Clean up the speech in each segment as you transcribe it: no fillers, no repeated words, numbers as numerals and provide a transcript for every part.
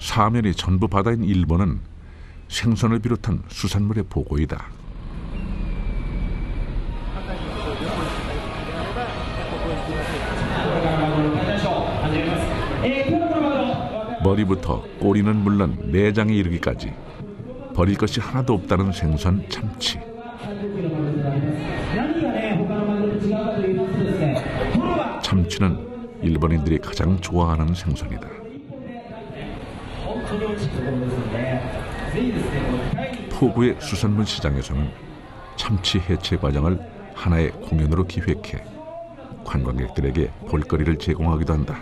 사면이 전부 바다인 일본은 생선을 비롯한 수산물의 보고이다. 머리부터 꼬리는 물론 내장에 이르기까지 버릴 것이 하나도 없다는 생선 참치. 참치는 일본인들이 가장 좋아하는 생선이다. 포구의 수산물 시장에서는 참치 해체 과정을 하나의 공연으로 기획해 관광객들에게 볼거리를 제공하기도 한다.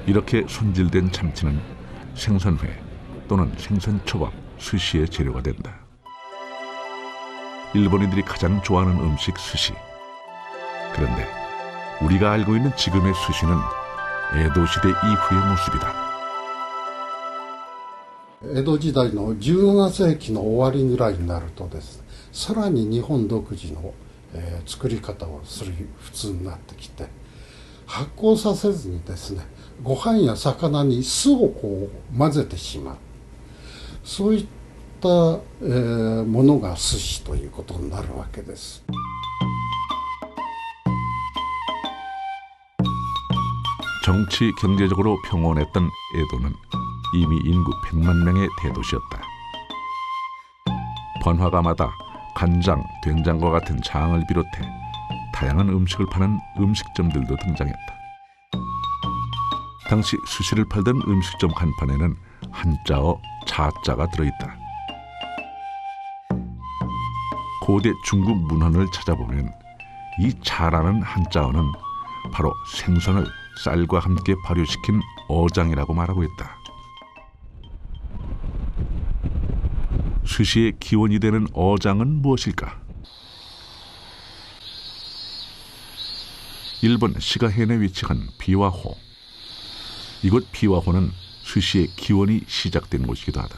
이렇게 손질된 참치는 생선회 또는 생선초밥, 스시의 재료가 된다. 일본인들이 가장 좋아하는 음식 스시. 그런데 우리가 알고 있는 지금의 스시는 에도 시대 이후의 모습이다. 江戸時代の17世紀の終わりぐらいになるとですね、さらに日本独自の、作り方をする普通になってきて、発酵させずにですね、ご飯や魚に酢をこう混ぜてしまう、そういった、ものが寿司ということになるわけです。 정치, 경제적으로 평온했던 에도는 이미 인구 100만 명의 대도시였다. 번화가마다 간장, 된장과 같은 장을 비롯해 다양한 음식을 파는 음식점들도 등장했다. 당시 스시를 팔던 음식점 간판에는 한자어 자자가 들어있다. 고대 중국 문헌을 찾아보면 이 자라는 한자어는 바로 생선을 쌀과 함께 발효시킨 어장이라고 말하고 있다. 스시의 기원이 되는 어장은 무엇일까? 일본 시가현에 위치한 비와호. 이곳 비와호는 스시의 기원이 시작된 곳이기도 하다.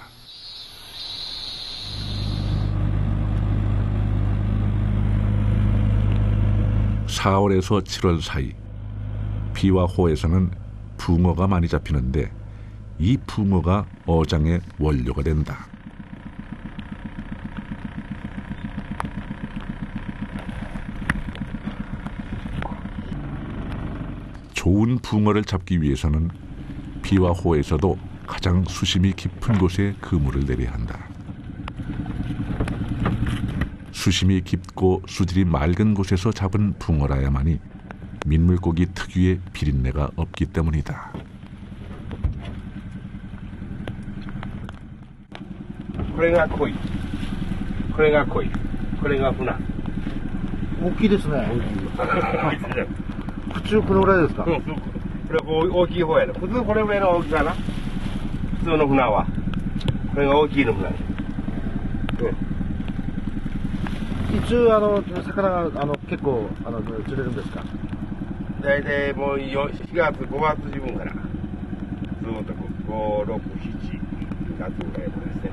(4월에서 7월) 사이 비와호에서는 붕어가 많이 잡히는데 이 붕어가 어장의 원료가 된다. 좋은 붕어를 잡기 위해서는 비와호에서도 가장 수심이 깊은 곳에 그물을 내려야 한다. 수심이 깊고 수질이 맑은 곳에서 잡은 붕어라야만이 민물고기 특유의 비린내가 없기 때문이다. これが鯉、これが鯉、これがフナ。大きいですね。普通このぐらいですか。これ大きい方やね。普通これぐらいの大きさな。普通の船は。これが大きいの船。いつ魚が結構釣れるんですか。大体もう4月5月自分からずっと5、6、7月ぐらいまでですね。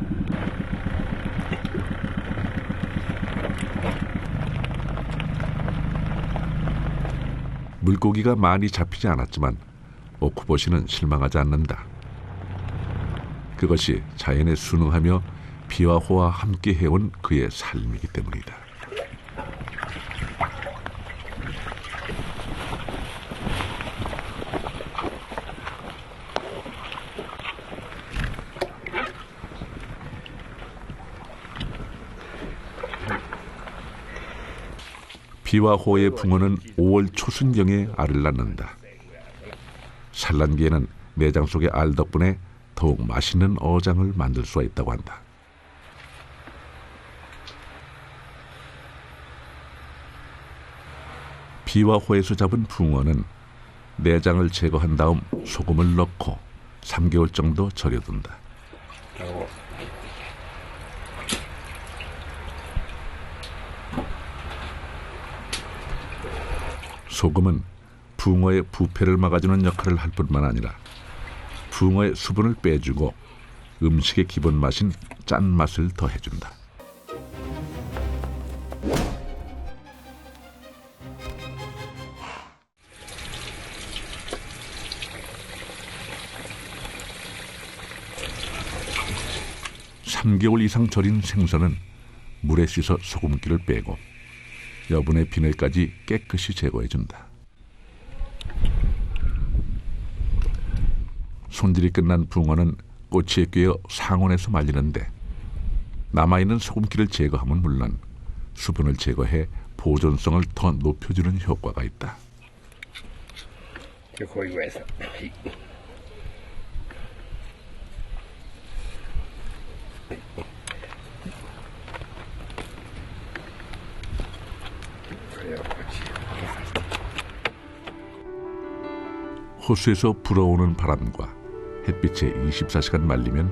물고기가 많이 잡히지 않았지만 오쿠보시는 실망하지 않는다. 그것이 자연에 순응하며 비와호와 함께 해온 그의 삶이기 때문이다. 비와호의 붕어는 5월 초순경에 알을 낳는다. 산란기에는 내장 속의 알 덕분에 더욱 맛있는 어장을 만들 수가 있다고 한다. 비와호에서 잡은 붕어는 내장을 제거한 다음 소금을 넣고 3개월 정도 절여둔다. 소금은 붕어의 부패를 막아주는 역할을 할 뿐만 아니라 붕어의 수분을 빼주고 음식의 기본 맛인 짠맛을 더해준다. 3개월 이상 절인 생선은 물에 씻어 소금기를 빼고 여분의 비늘까지 깨끗이 제거해준다. 손질이 끝난 붕어는 꼬치에 꿰어 상온에서 말리는데 남아있는 소금기를 제거하면 물론 수분을 제거해 보존성을 더 높여주는 효과가 있다. こういうぐらいです。호수에서 불어오는 바람과 햇빛에 24시간 말리면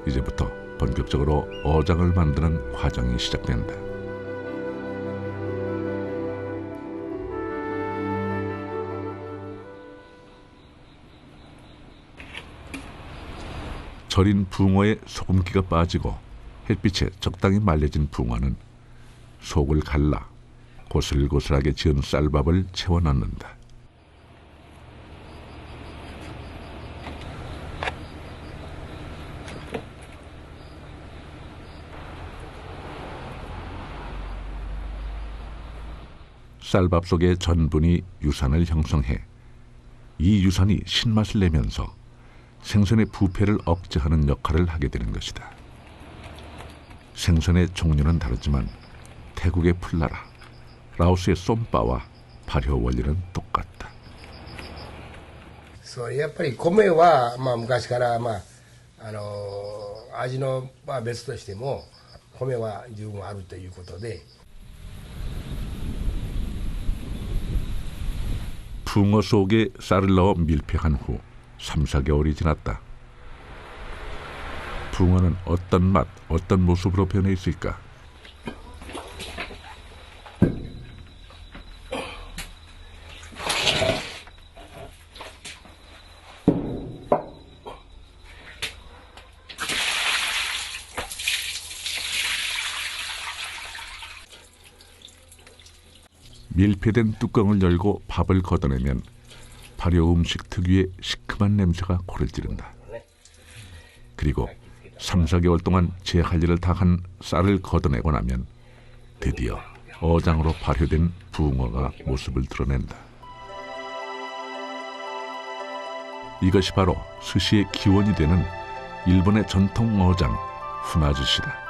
이제부터 본격적으로 어장을 만드는 과정이 시작된다. 절인 붕어에 소금기가 빠지고 햇빛에 적당히 말려진 붕어는 속을 갈라 고슬고슬하게 지은 쌀밥을 채워 넣는다. 쌀밥 속의 전분이 유산을 형성해 이 유산이 신맛을 내면서 생선의 부패를 억제하는 역할을 하게 되는 것이다. 생선의 종류는 다르지만 태국의 풀나라, 라오스의 쏨바와 발효 원리는 똑같다. やっぱり米は、昔から、味の、別としても米は十分あるということで 붕어 속에 쌀을 넣어 밀폐한 후 3, 4개월이 지났다. 붕어는 어떤 맛, 어떤 모습으로 변해 있을까? 밀폐된 뚜껑을 열고 밥을 걷어내면 발효 음식 특유의 시큼한 냄새가 코를 찌른다. 그리고 3, 4개월 동안 제 할 일을 다 한 쌀을 걷어내고 나면 드디어 어장으로 발효된 붕어가 모습을 드러낸다. 이것이 바로 스시의 기원이 되는 일본의 전통 어장 후나즈시다.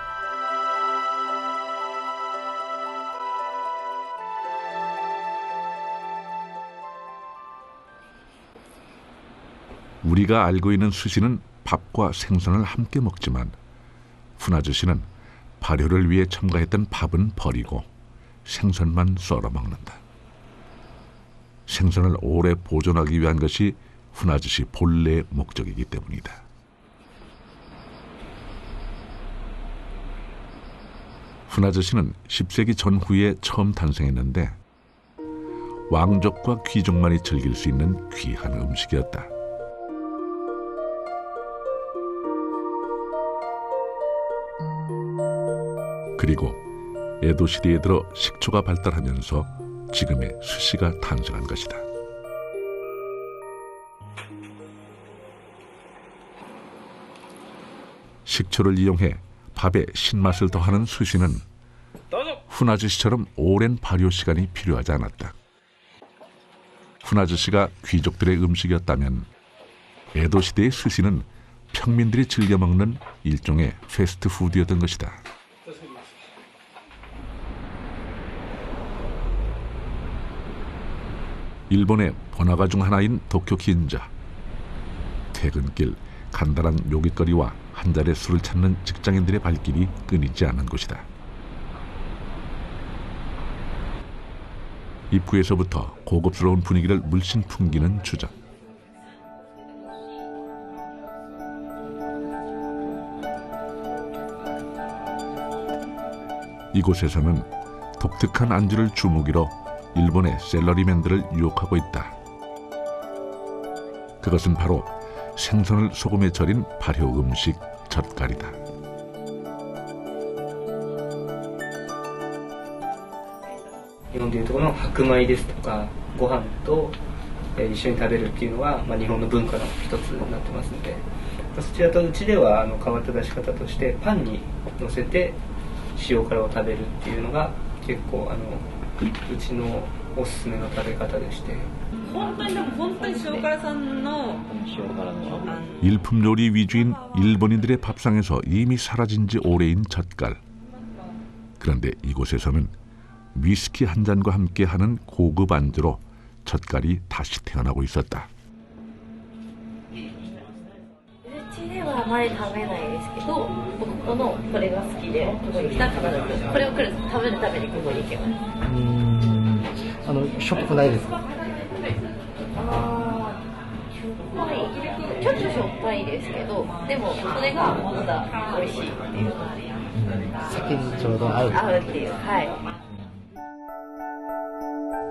우리가 알고 있는 스시는 밥과 생선을 함께 먹지만 후나즈시는 발효를 위해 첨가했던 밥은 버리고 생선만 썰어 먹는다. 생선을 오래 보존하기 위한 것이 후나즈시 본래의 목적이기 때문이다. 후나즈시는 10세기 전후에 처음 탄생했는데 왕족과 귀족만이 즐길 수 있는 귀한 음식이었다. 그리고 에도 시대에 들어 식초가 발달하면서 지금의 스시가 탄생한 것이다. 식초를 이용해 밥에 신맛을 더하는 스시는 후나즈시처럼 오랜 발효 시간이 필요하지 않았다. 후나즈시가 귀족들의 음식이었다면 에도 시대의 스시는 평민들이 즐겨 먹는 일종의 패스트푸드였던 것이다. 일본의 번화가 중 하나인 도쿄 긴자. 퇴근길 간단한 요깃거리와 한 잔의 술을 찾는 직장인들의 발길이 끊이지 않은 곳이다. 입구에서부터 고급스러운 분위기를 물씬 풍기는 주점. 이곳에서는 독특한 안주를 주무기로 일본의 샐러리맨들을 유혹하고 있다. 그것은 바로 생선을 소금에 절인 발효 음식 젓갈이다. 일본でいうところの白米ですとかご飯と一緒に食べるっていうのは日本の文化の一つになってますので、そちらとうちでは変わった出し方としてパンに乗せて塩辛を食べるっていうのが結構うちのおすすめの食べ方でして。本当に塩辛さんの 일품 요리 위주인 일본인들의 밥상에서 이미 사라진 지 오래인 젓갈. 그런데 이곳에서는 위스키 한 잔과 함께 하는 고급 안주로 젓갈이 다시 태어나고 있었다. うちではあまり食べないですけど、僕このこれが好きでここに来たからだとこれを食べるためにここに行けます。しょっぱくないですか？しょっぱい、ちょっとしょっぱいですけど、でもそれがまた美味しいっていう、酒にちょうど合うっていう。はい。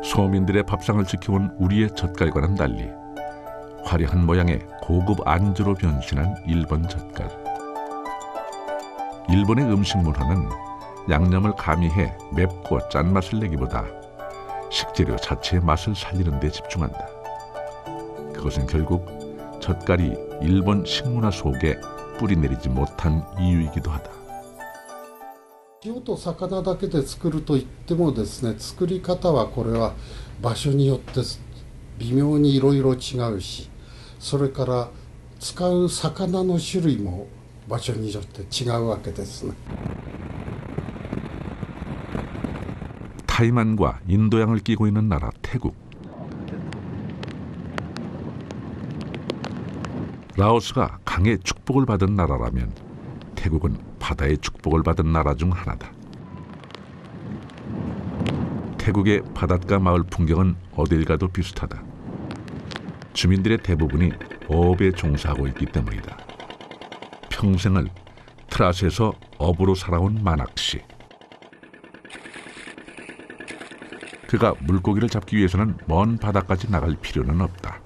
소민들의 밥상을 지켜온 우리의 젓갈과는 달리 화려한 모양의 고급 안주로 변신한 일본 젓갈. 일본의 음식 문화는 양념을 가미해 맵고 짠맛을 내기보다 식재료 자체의 맛을 살리는 데 집중한다. 그것은 결국 젓갈이 일본 식문화 속에 뿌리내리지 못한 이유이기도 하다. 塩と魚だけで作るといってもですね、作り方はこれは場所によって微妙にいろいろ違うし、それから使う魚の種類も場所によって違うわけですね。 타이만과 인도양을 끼고 있는 나라 태국. 라오스가 강의 축복을 받은 나라라면 태국은 바다의 축복을 받은 나라 중 하나다. 태국의 바닷가 마을 풍경은 어딜 가도 비슷하다. 주민들의 대부분이 어업에 종사하고 있기 때문이다. 평생을 트라스에서 어부로 살아온 만학 씨. 그가 물고기를 잡기 위해서는 먼 바다까지 나갈 필요는 없다.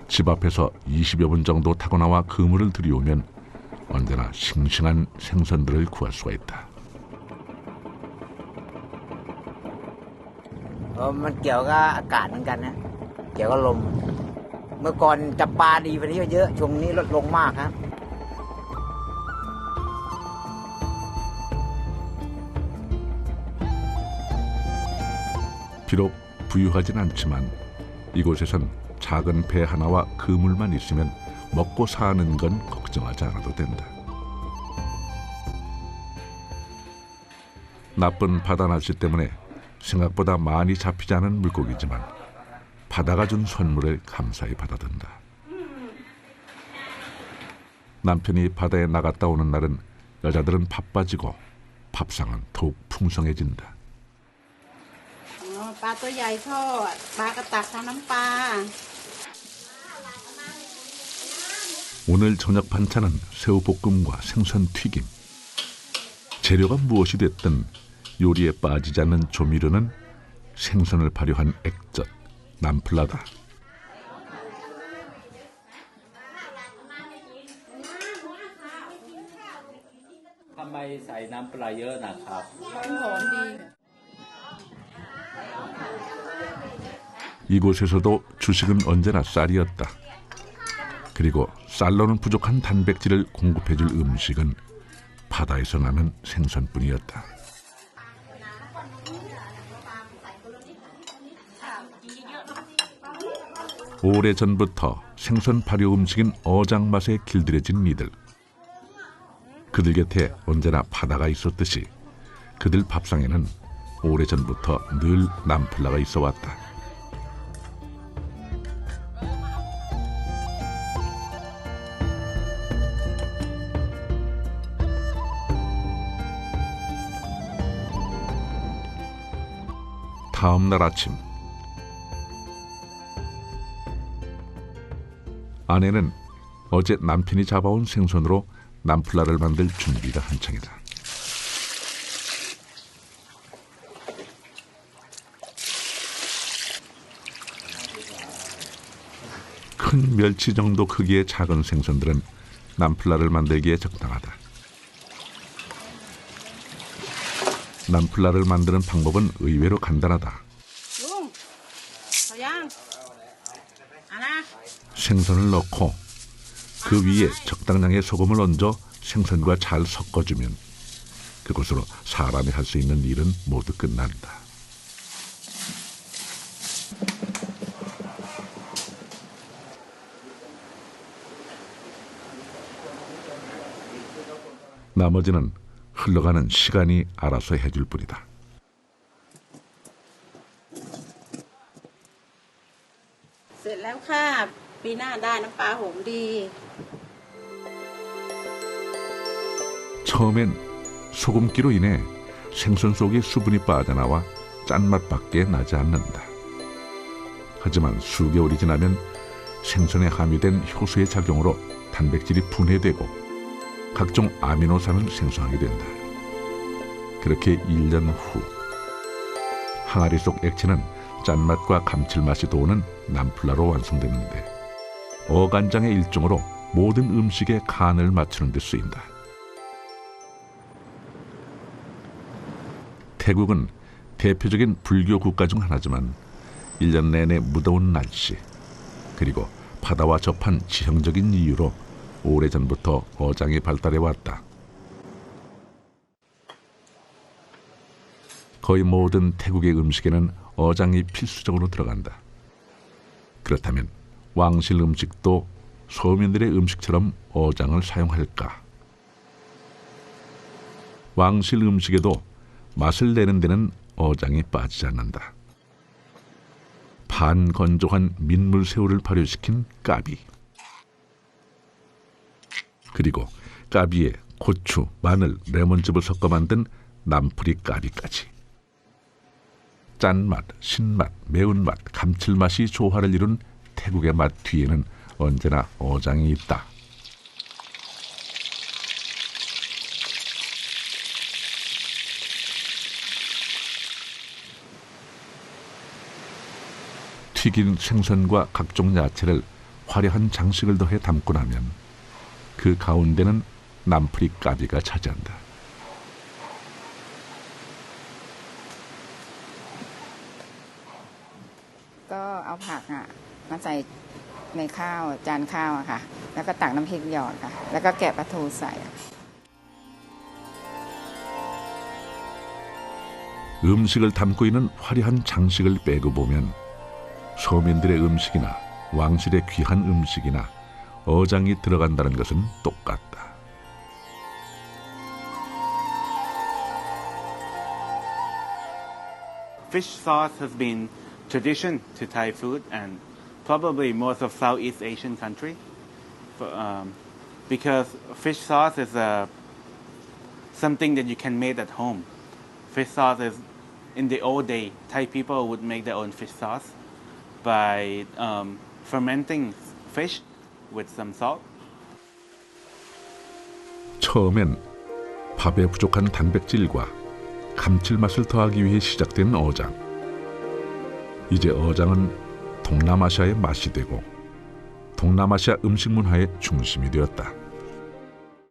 집 앞에서 20여 분 정도 타고 나와 그물을 들여오면 언제나 싱싱한 생선들을 구할 수가 있다. มันเกี่ยวกับอากาศเหมือนกันนะเกี่ยวกับลมเมื่อก่อนจับปลาดีกว่านี้เยอะช่วงนี้ลดลงมากครับ 비록 부유하진 않지만 이곳에선 작은 배 하나와 그물만 있으면 먹고 사는 건 걱정하지 않아도 된다. 나쁜 바다 날씨 때문에 생각보다 많이 잡히지 않은 물고기지만 바다가 준 선물을 감사히 받아든다. 남편이 바다에 나갔다 오는 날은 여자들은 바빠지고 밥상은 더욱 풍성해진다. ปลาตัวใหญ่ทอดปลากระตักทำน้ำปลา 오늘 저녁 반찬은 새우볶음과 생선 튀김. 재료가 무엇이 됐든 요리에 빠지지 않는 조미료는 생선을 발효한 액젓, 남플라다. ทำไมใส่น้ำปลาเยอะนะครับ หอมดี 이곳에서도 주식은 언제나 쌀이었다. 그리고 쌀로는 부족한 단백질을 공급해줄 음식은 바다에서 나는 생선뿐이었다. 오래전부터 생선 발효 음식인 어장 맛에 길들여진 이들. 그들 곁에 언제나 바다가 있었듯이 그들 밥상에는 오래전부터 늘 남플라가 있어왔다. 다음 날 아침 아내는 어제 남편이 잡아온 생선으로 남플라를 만들 준비가 한창이다. 큰 멸치 정도 크기의 작은 생선들은 남플라를 만들기에 적당하다. 남플라를 만드는 방법은 의외로 간단하다. 생선을 넣고 그 위에 적당량의 소금을 얹어 생선과 잘 섞어주면 그것으로 사람이 할 수 있는 일은 모두 끝난다. 나머지는 흘러가는 시간이 알아서 해줄 뿐이다. 처음엔 소금기로 인해 생선 속의 수분이 빠져나와 짠맛밖에 나지 않는다. 하지만 수개월이 지나면 생선에 함유된 효소의 작용으로 단백질이 분해되고 각종 아미노산을 생성하게 된다. 그렇게 1년 후 항아리 속 액체는 짠맛과 감칠맛이 도는 남플라로 완성되는데 어간장의 일종으로 모든 음식에 간을 맞추는 데 쓰인다. 태국은 대표적인 불교 국가 중 하나지만 1년 내내 무더운 날씨 그리고 바다와 접한 지형적인 이유로 오래전부터 어장이 발달해 왔다. 거의 모든 태국의 음식에는 어장이 필수적으로 들어간다. 그렇다면 왕실 음식도 서민들의 음식처럼 어장을 사용할까? 왕실 음식에도 맛을 내는 데는 어장이 빠지지 않는다. 반건조한 민물새우를 발효시킨 까비, 그리고 까비에 고추, 마늘, 레몬즙을 섞어 만든 남프리 까비까지. 짠맛, 신맛, 매운맛, 감칠맛이 조화를 이룬 태국의 맛 뒤에는 언제나 어장이 있다. 튀긴 생선과 각종 야채를 화려한 장식을 더해 담고 나면 그 가운데는 남프리 까비가 차지한다. 음식을 담고 있는 화려한 장식을 빼고 보면 서민들의 음식이나 왕실의 귀한 음식이나 어장이 들어간다는 것은 똑같다. Fish sauce has been tradition to Thai food and probably most of Southeast Asian country, because fish sauce is something that you can make at home. Fish sauce is, in the old day, Thai people would make their own fish sauce by fermenting fish with some salt. 처음엔 밥에 부족한 단백질과 감칠맛을 더하기 위해 시작된 어장. 이제 어장은 동남아시아의 맛이 되고 동남아시아 음식 문화의 중심이 되었다.